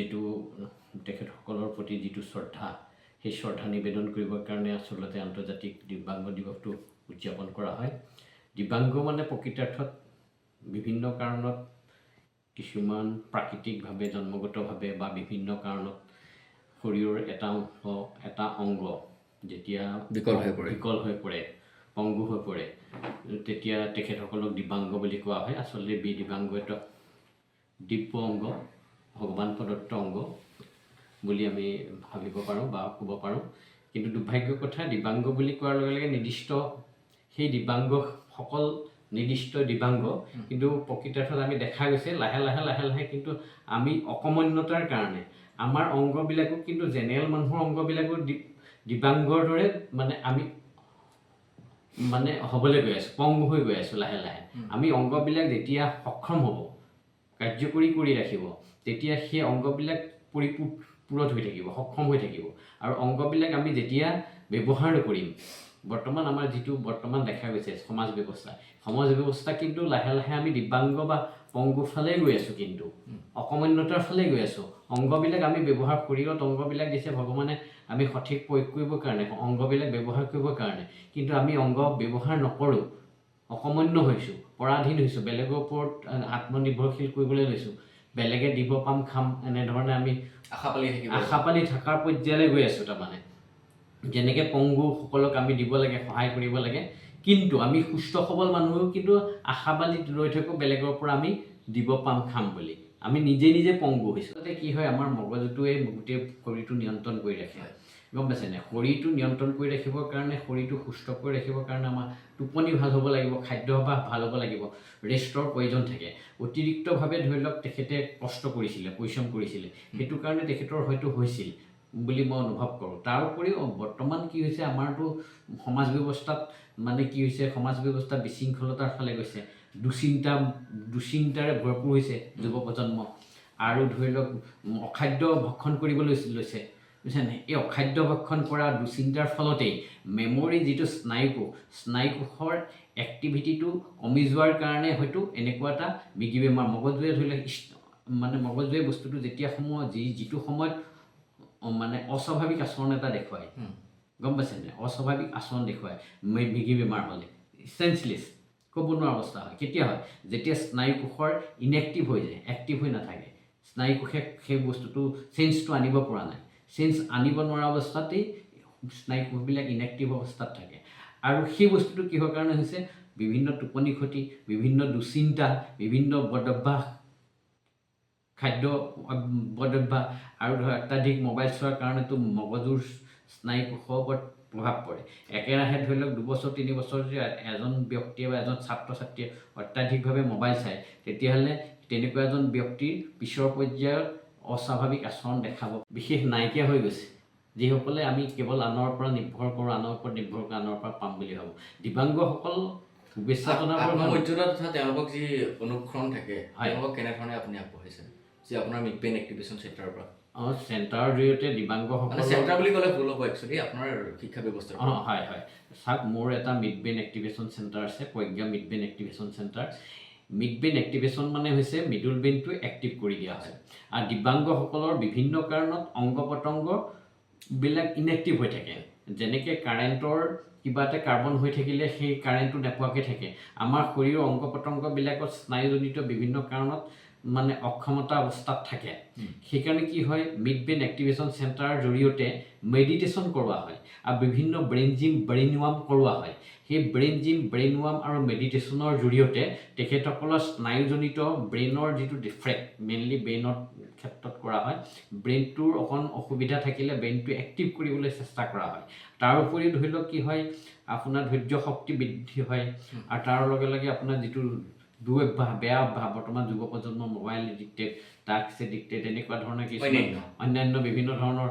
যেটো তেখেতসকলৰ প্ৰতি যিটো শ্ৰদ্ধা সেই শ্ৰদ্ধা নিবেদন কৰিবৰ কাৰণে আচলতে আন্তৰ্জাতিক দিব্যাংগ দিৱসটো উদযাপন কৰা হয়। দিব্যাংগ মানে প্ৰকৃতাৰ্থত বিভিন্ন কাৰণত কিছুমান প্ৰাকৃতিকভাৱে জন্মগতভাৱে বা বিভিন্ন কাৰণত শৰীৰৰ এটা অংগ যেতিয়া বিকল হৈ পৰে পংগু হৈ পৰে তেতিয়া তেখেতসকলক দিব্যাংগ বুলি কোৱা হয়। আচলতে দিব্যাংগ এটা দিব্য অংগ, ভগৱান প্ৰদত্ত অংগ বুলি আমি ভাবিব পাৰোঁ বা ক'ব পাৰোঁ। কিন্তু দুৰ্ভাগ্যৰ কথা, দিব্যাংগ বুলি কোৱাৰ লগে লগে সেই দিব্যাংগসকল নিৰ্দিষ্ট দিব্যাংগ, কিন্তু প্ৰকৃতাৰ্থত আমি দেখা গৈছে লাহে লাহে কিন্তু আমি অকমন্যতাৰ কাৰণে আমাৰ অংগবিলাকো কিন্তু জেনেৰেল মানুহৰ অংগবিলাকো দিব্যাংগৰ দৰে আমি হ'বলৈ গৈ আছোঁ, পংগু হৈ গৈ আছোঁ লাহে লাহে। আমি অংগবিলাক যেতিয়া সক্ষম হ'ব, কাৰ্যকৰী কৰি ৰাখিব, তেতিয়া সেই অংগবিলাক পৰিপূৰক হৈ থাকিব, সক্ষম হৈ থাকিব। আৰু অংগবিলাক আমি যেতিয়া ব্যৱহাৰ নকৰিম, বৰ্তমান আমাৰ যিটো দেখা গৈছে সমাজ ব্যৱস্থা কিন্তু লাহে লাহে আমি দিব্যাংগ বা পংগু ফালে গৈ আছোঁ, কিন্তু অকমন্যতাৰ ফালে গৈ আছোঁ। অংগবিলাক আমি শৰীৰত অংগবিলাক দিছে ভগৱানে আমি সঠিক প্ৰয়োগ কৰিবৰ কাৰণে, অংগবিলাক ব্যৱহাৰ কৰিবৰ কাৰণে, কিন্তু আমি অংগ ব্যৱহাৰ নকৰোঁ, অকমন্য হৈছোঁ, পৰাধীন হৈছোঁ, বেলেগৰ ওপৰত আত্মনিৰ্ভৰশীল কৰিবলৈ লৈছোঁ, বেলেগে দিব পাম খাম এনেধৰণে আমি আশা পালি থকাৰ পৰ্যায়লৈ গৈ আছোঁ। তাৰমানে যেনেকৈ পংগুসকলক আমি দিব লাগে, সহায় কৰিব লাগে, কিন্তু আমি সুস্থ সবল মানুহেও কিন্তু আশাবাদী ৰৈ থাকোঁ বেলেগৰ পৰা আমি দিব পাম খাম বুলি। আমি নিজে পংগু হৈছোঁ। তাতে কি হয়, আমাৰ মগজুটোৱে গোটেই শৰীৰটো নিয়ন্ত্ৰণ কৰি ৰাখে, গম পাইছেনে? শৰীৰটো নিয়ন্ত্ৰণ কৰি ৰাখিবৰ কাৰণে, শৰীৰটো সুস্থ কৰি ৰাখিবৰ কাৰণে আমাৰ টোপনি ভাল হ'ব লাগিব, খাদ্যাভ্যাস ভাল হ'ব লাগিব, ৰেষ্টৰ প্ৰয়োজন থাকে। অতিৰিক্তভাৱে ধৰি লওক তেখেতে কষ্ট কৰিছিলে, পৰিশ্ৰম কৰিছিলে, সেইটো কাৰণে তেখেতৰ হয়তো হৈছিল বুলি মই অনুভৱ কৰোঁ। তাৰ উপৰিও বৰ্তমান কি হৈছে, আমাৰতো সমাজ ব্যৱস্থাত কি হৈছে, সমাজ ব্যৱস্থা বিশৃংখলতাৰ ফালে গৈছে, দুশ্চিন্তাৰে ভৰপূৰ হৈছে যুৱ প্ৰজন্ম। আৰু ধৰি লওক অখাদ্য ভক্ষণ কৰিবলৈ লৈছে, বুজিছেনে? এই অখাদ্য ভক্ষণ কৰা দুশ্চিন্তাৰ ফলতেই মেমৰি যিটো স্নায়ুকোষৰ এক্টিভিটিটো কমি যোৱাৰ কাৰণে হয়তো এনেকুৱা এটা মৃগী বেমাৰ, মগজুৱে ধৰি লওক মগজুৱে বস্তুটো যেতিয়া যিটো সময়ত অস্বাভাৱিক আচৰণ এটা দেখুৱায়, গম পাইছেনে? অস্বাভাৱিক আচৰণ দেখুৱায় মৃগী বেমাৰ হ'লে, চেঞ্চলেছ, ক'ব নোৱাৰা অৱস্থা হয়। কেতিয়া হয়? যেতিয়া স্নায়ুকোষৰ ইনএক্টিভ হৈ যায়, এক্টিভ হৈ নাথাকে, স্নায়ুকোষে সেই বস্তুটো চেঞ্জটো আনিব পৰা নাই, চেঞ্জ আনিব নোৱাৰা অৱস্থাতেই স্নায়ুকোষবিলাক ইনএক্টিভ অৱস্থাত থাকে। আৰু সেই বস্তুটো কিহৰ কাৰণে হৈছে? বিভিন্ন টোপনি ক্ষতি, বিভিন্ন দুশ্চিন্তা, বিভিন্ন বদভ্যাস, খাদ্য বদভ্যাস, আৰু অত্যাধিক মোবাইল চোৱাৰ কাৰণেতো মগজুৰ স্নায়ুকোষৰ ওপৰত প্ৰভাৱ পৰে। একেৰাহে ধৰি লওক 2 বছৰ 3 বছৰ যদি এজন ব্যক্তিয়ে বা এজন ছাত্ৰ ছাত্ৰীয়ে অত্যাধিকভাৱে মোবাইল চায়, তেতিয়াহ'লে তেনেকুৱা এজন ব্যক্তিৰ পিছৰ পৰ্যায়ত অস্বাভাৱিক আচৰণ দেখাব, বিশেষ নাইকিয়া হৈ গৈছে। যিসকলে আমি কেৱল আনৰ ওপৰত নিৰ্ভৰ কৰোঁ, আনৰ পৰা পাম বুলি ভাবোঁ। দিব্যাংগসকল শুভেচ্ছা জনাবৰ আত্মমৰ্যাদা তথা তেওঁলোকক যি অনুসৰণ থাকে, তেওঁলোকক কেনেধৰণে আপুনি আগবঢ়াইছে যে আপোনাৰ মিডব্ৰেইন এক্টিভেশ্যন চেণ্টাৰৰ পৰা? চেণ্টাৰৰ জৰিয়তে দিব্যাংগসকল, চেণ্টাৰ বুলি ক'লে ভুল হ'ব, একচুৱেলি আপোনাৰ শিক্ষা ব্যৱস্থা। হয় চাওক, মোৰ এটা মিডব্ৰেইন এক্টিভেশ্যন চেণ্টাৰ আছে, প্ৰজ্ঞা midbrain activation centre. Midbrain activation হৈছে মিডল ব্ৰেইনটো এক্টিভ কৰি দিয়া হয়। আৰু দিব্যাংগসকলৰ বিভিন্ন কাৰণত অংগ পতংগবিলাক ইনএক্টিভ হৈ থাকে। যেনেকৈ কাৰেণ্টৰ কিবা এটা কাৰ্বন হৈ থাকিলে সেই কাৰেণ্টটো নোপোৱাকৈ থাকে, আমাৰ শৰীৰৰ অংগ পতংগবিলাকত স্নায়ুজনিত বিভিন্ন কাৰণত অক্ষমতা অৱস্থাত থাকে। সেইকাৰণে কি হয়, মিডব্ৰেইন এক্টিভেশ্যন চেণ্টাৰৰ জৰিয়তে মেডিটেশ্যন কৰোৱা হয় আৰু বিভিন্ন ব্ৰেইন জিম, ব্ৰেইন ৱাৰ্ম কৰোৱা হয়। সেই ব্ৰেইন জিম, ব্ৰেইন ৱাৰ্ম আৰু মেডিটেশ্যনৰ জৰিয়তে তেখেতসকলৰ স্নায়ুজনিত ব্ৰেইনৰ যিটো ডিফেক্ট, মেইনলি ব্ৰেইনৰ ক্ষেত্ৰত কৰা হয়, ব্ৰেইনটোৰ অকণ অসুবিধা থাকিলে ব্ৰেইনটো এক্টিভ কৰিবলৈ চেষ্টা কৰা হয়। তাৰ উপৰিও ধৰি লওক কি হয়, আপোনাৰ ধৈৰ্য শক্তি বৃদ্ধি হয়, আৰু তাৰ লগে লগে আপোনাৰ যিটো দুৰভ্যাস, বেয়া অভ্যাস, বৰ্তমান যুৱ প্ৰজন্মৰ মোবাইল এডিক্টেড, ড্ৰাগছ এডিক্টেড, এনেকুৱা ধৰণৰ কিছুমান অন্যান্য বিভিন্ন ধৰণৰ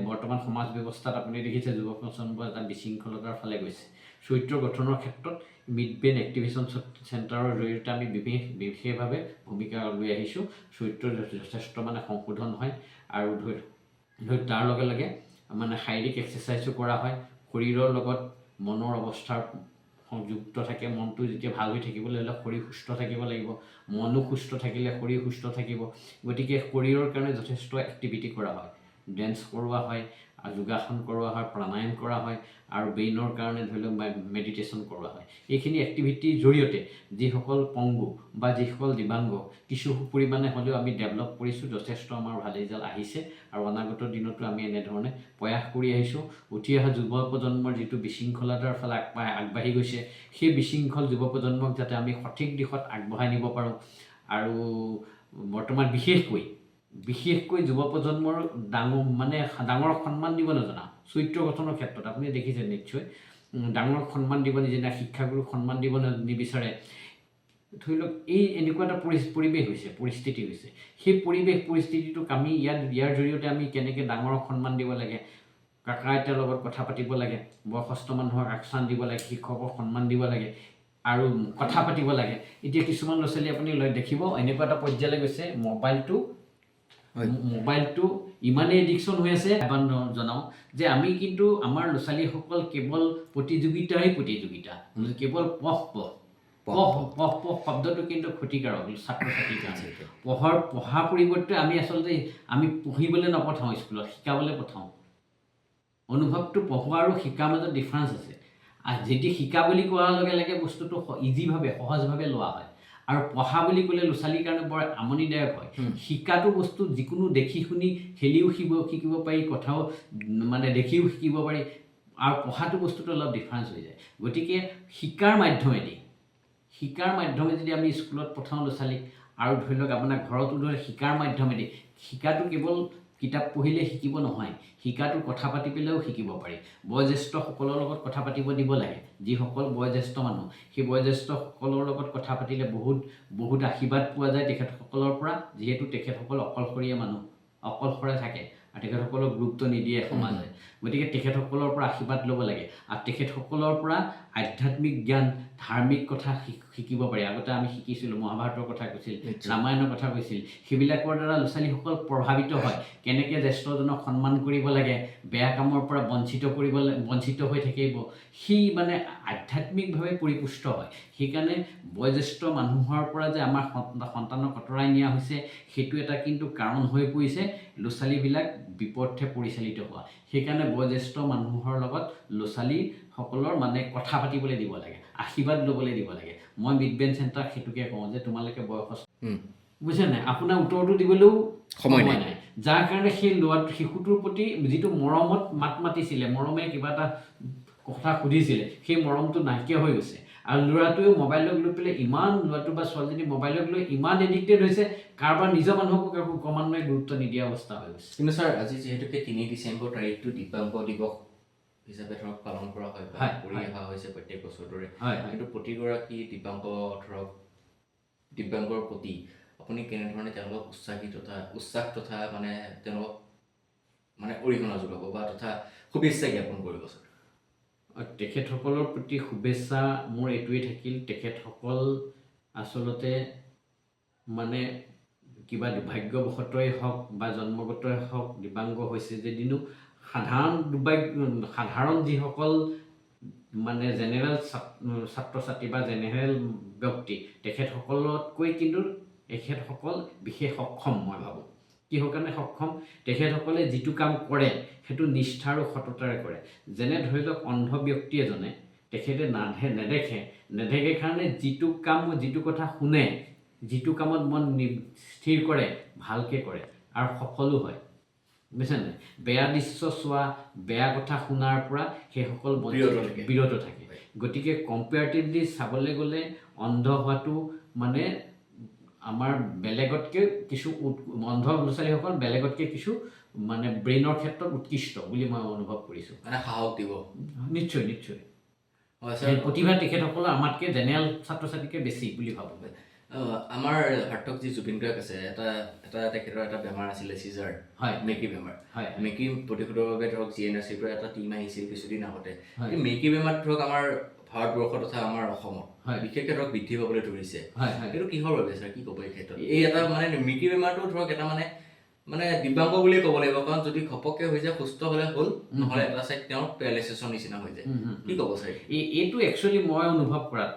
বৰ্তমান সমাজ ব্যৱস্থাত আপুনি দেখিছে যুৱ প্ৰজন্ম এটা বিশৃংখলতাৰ ফালে গৈছে। চৰিত্ৰ গঠনৰ ক্ষেত্ৰত মিডব্ৰেইন এক্টিভেশ্যন চেণ্টাৰৰ জৰিয়তে আমি বিশেষভাৱে ভূমিকা লৈ আহিছোঁ। চৰিত্ৰ যথেষ্ট সংশোধন হয়, আৰু তাৰ লগে লগে শাৰীৰিক এক্সাৰচাইজো কৰা হয়, শৰীৰৰ লগত মনৰ অৱস্থাৰ সংযুক্ত থাকে মনটো যেতিয়া ভাল হৈ থাকিবলৈ হ'লে শৰীৰ সুস্থ থাকিব লাগিব মনো সুস্থ থাকিলে শৰীৰ সুস্থ থাকিব গতিকে শৰীৰৰ কাৰণে যথেষ্ট এক্টিভিটি কৰা হয় ডেন্স কৰোৱা হয় যোগাসন কৰোৱা হয় প্ৰাণায়াম কৰা হয় আৰু ব্ৰেইনৰ কাৰণে ধৰি লওক মেডিটেশ্যন কৰোৱা হয় এইখিনি এক্টিভিটিৰ জৰিয়তে যিসকল পংগু বা যিসকল দিব্যাংগ কিছু পৰিমাণে হ'লেও আমি ডেভেলপ কৰিছোঁ যথেষ্ট আমাৰ ভাল ৰিজাল্ট আহিছে আৰু অনাগত দিনতো আমি এনেধৰণে প্ৰয়াস কৰি আহিছোঁ উঠি অহা যুৱ প্ৰজন্মৰ যিটো বিশৃংখলতাৰ ফালে আগবাঢ়ি গৈছে সেই বিশৃংখল যুৱ প্ৰজন্মক যাতে আমি সঠিক দিশত আগবঢ়াই নিব পাৰোঁ আৰু বৰ্তমান বিশেষকৈ যুৱ প্ৰজন্মৰ ডাঙৰ সন্মান দিব নজনা চৰিত্ৰ গঠনৰ ক্ষেত্ৰত আপুনি দেখিছে নিশ্চয় ডাঙৰক সন্মান দিব নিজানে শিক্ষাগুৰুক সন্মান দিব নিবিচাৰে ধৰি লওক এই এনেকুৱা এটা পৰিৱেশ হৈছে পৰিস্থিতি হৈছে সেই পৰিস্থিতিটোক আমি ইয়াৰ জৰিয়তে আমি কেনেকৈ ডাঙৰক সন্মান দিব লাগে কাকা আইতাৰ লগত কথা পাতিব লাগে বয়সস্থ মানুহক আগস্থান দিব লাগে শিক্ষকক সন্মান দিব লাগে আৰু কথা পাতিব লাগে এতিয়া কিছুমান ল'ৰা ছোৱালী আপুনি দেখিব এনেকুৱা এটা পৰ্যায়লৈ গৈছে মোবাইলটো ইমানেই এডিকশ্যন হৈ আছে জনাওঁ যে আমি কিন্তু আমাৰ ল'ৰা ছোৱালীসকল কেৱল প্ৰতিযোগিতা কেৱল পঢ় শব্দটো কিন্তু ক্ষতিকাৰক ছাত্ৰ ছাত্ৰীৰ কাৰণে পঢ়াৰ পৰিৱৰ্তে আমি আচলতে আমি পঢ়িবলৈ নপঠাওঁ স্কুলত শিকাবলৈ পঠাওঁ অনুভৱটো পঢ়োৱা আৰু শিকাৰ মাজত ডিফাৰেঞ্চ আছে আৰু যেতিয়া শিকা বুলি কোৱাৰ লগে লগে বস্তুটো সহজভাৱে লোৱা হয় আৰু পঢ়া বুলি ক'লে ল'ৰা ছোৱালীৰ কাৰণে বৰ আমনিদায়ক হয় শিকাটো বস্তু যিকোনো দেখি শুনি খেলিও শিকিব পাৰি কথাও দেখিও শিকিব পাৰি আৰু পঢ়াটো বস্তুটো অলপ ডিফাৰেঞ্চ হৈ যায় গতিকে শিকাৰ মাধ্যমে যদি আমি স্কুলত পঠাওঁ ল'ৰা ছোৱালীক আৰু ধৰি লওক আপোনাৰ ঘৰতো ধৰি শিকাৰ মাধ্যমেদি শিকাটো কেৱল কিতাপ পঢ়িলে শিকিব নহয় শিকাটো কথা পাতি পেলাইও শিকিব পাৰি বয়োজ্যেষ্ঠসকলৰ লগত কথা পাতিব দিব লাগে যিসকল বয়োজ্যেষ্ঠ মানুহ সেই বয়োজ্যেষ্ঠসকলৰ লগত কথা পাতিলে বহুত আশীৰ্বাদ পোৱা যায় তেখেতসকলৰ পৰা যিহেতু তেখেতসকল অকলশৰে থাকে আৰু তেখেতসকলক গুৰুত্ব নিদিয়ে সমাজে গতিকে তেখেতসকলৰ পৰা আশীৰ্বাদ ল'ব লাগে আৰু তেখেতসকলৰ পৰা আধ্যাত্মিক জ্ঞান ধাৰ্মিক কথা শিকিব পাৰি আগতে আমি শিকিছিলোঁ মহাভাৰতৰ কথা কৈছিল ৰামায়ণৰ কথা কৈছিল সেইবিলাকৰ দ্বাৰা ল'ৰা ছোৱালীসকল প্ৰভাৱিত হয় কেনেকৈ জ্যেষ্ঠজনক সন্মান কৰিব লাগে বেয়া কামৰ পৰা বঞ্চিত হৈ থাকিব সি আধ্যাত্মিকভাৱে পৰিপুষ্ট হয় সেইকাৰণে বয়োজ্যেষ্ঠ মানুহৰ পৰা যে আমাৰ সন্তানক আঁতৰাই নিয়া হৈছে সেইটো এটা কিন্তু কাৰণ হৈ পৰিছে ল'ৰা ছোৱালীবিলাক বিপথে পৰিচালিত হোৱা সেইকাৰণে বয়োজ্যেষ্ঠ মানুহৰ লগত ল'ৰা ছোৱালীসকলৰ কথা পাতিবলৈ দিব লাগে আশীৰ্বাদ ল'বলৈ দিব লাগে মই মিড বেঞ্চ চেণ্টাৰক সেইটোকে কওঁ যে তোমালোকে বয়সস্থ বুজিছে নাই আপোনাৰ উত্তৰটো দিবলৈও সময় নাই যাৰ কাৰণে সেই শিশুটোৰ প্ৰতি যিটো মৰমত মাত মাতিছিলে মৰমে কিবা এটা কথা সুধিছিলে সেই মৰমটো নাইকিয়া হৈ গৈছে আৰু ল'ৰাটোৱেও মোবাইলক লৈ পেলাই ল'ৰাটো বা ছোৱালীজনী মোবাইলক লৈ ইমান এডিক্টেড হৈছে কাৰোবাৰ নিজৰ মানুহকো ক্ৰমান্বয়ে গুৰুত্ব নিদিয়া অৱস্থা হৈ গৈছে কিন্তু ছাৰ আজি যিহেতুকে 3 ডিচেম্বৰ তাৰিখটো দিব্যাংগ দিৱস হিচাপে পালন কৰা হয় কৰি অহা হৈছে প্ৰত্যেক বছৰৰে কিন্তু প্ৰতিগৰাকী দিব্যাংগৰ প্ৰতি আপুনি কেনেধৰণে তেওঁলোকক উৎসাহ তথা তেওঁলোকক অৰিহণা যোগাব বা তথা শুভেচ্ছা জ্ঞাপন কৰিব ছাৰ তেখেতসকলৰ প্ৰতি শুভেচ্ছা মোৰ এইটোৱেই থাকিল তেখেতসকল আচলতে কিবা দুৰ্ভাগ্যবশতই হওক বা জন্মগতই হওক দিব্যাংগ হৈছে যদিও সাধাৰণ যিসকল জেনেৰেল ছাত্ৰ ছাত্ৰী বা জেনেৰেল ব্যক্তি তেখেতসকলতকৈ কিন্তু তেখেতসকল বিশেষ সক্ষম মই ভাবোঁ কিহৰ কাৰণে সক্ষম তেখেতসকলে যিটো কাম কৰে সেইটো নিষ্ঠা আৰু সততাৰে কৰে যেনে ধৰি লওক অন্ধ ব্যক্তি এজনে তেখেতে নেদেখে কাৰণে যিটো কথা শুনে যিটো কামত মন স্থিৰ কৰে ভালকৈ কৰে আৰু সফলো হয় বুজিছে নাই বেয়া দৃশ্য চোৱা বেয়া কথা শুনাৰ পৰা সেইসকল বিৰত থাকে গতিকে কম্পেয়াৰটিভলি চাবলৈ গ'লে অন্ধ হোৱাটো আমাৰ বেলেগতকৈ কিছু অন্ধ ল'ৰা ছোৱালীসকল বেলেগতকৈ কিছু ব্ৰেইনৰ ক্ষেত্ৰত উৎকৃষ্ট বুলি মই অনুভৱ কৰিছোঁ সাহস দিব নিশ্চয় প্ৰতিভা তেখেতসকলৰ আমাতকৈ জেনেৰেল ছাত্ৰ ছাত্ৰীতকৈ বেছি বুলি ভাবোঁ আমাৰ হাৰ্টক যি জুবিন গাৰ্গ আছে তেখেতৰ এটা বেমাৰ আছিলে চিজাৰ মেকি বেমাৰ মেকি প্ৰতিশোধৰ বাবে GNRCৰ পৰা এটা টীম আহিছিল কিছুদিন আগতে মেকি বেমাৰটো আমাৰ ভাৰতবৰ্ষ তথা আমাৰ অসমত বিশেষকৈ বৃদ্ধি পাবলৈ ধৰিছে এইটো কিহৰ বাবে ছাৰ কি ক'ব এই ক্ষেত্ৰত এই এটা মেকি বেমাৰটো এটা মানে দিব্যাংগ বুলিয়ে ক'ব লাগিব, কাৰণ যদি ঘপককে হৈ যায় সুস্থ হ'লে হ'ল, নহ'লে এটা চাইড তেওঁৰ পেৰালাইচিছৰ নিচিনা হৈ যায়। কি ক'ব ছাৰ? এইটো একচুৱেলি মই অনুভৱ কৰাত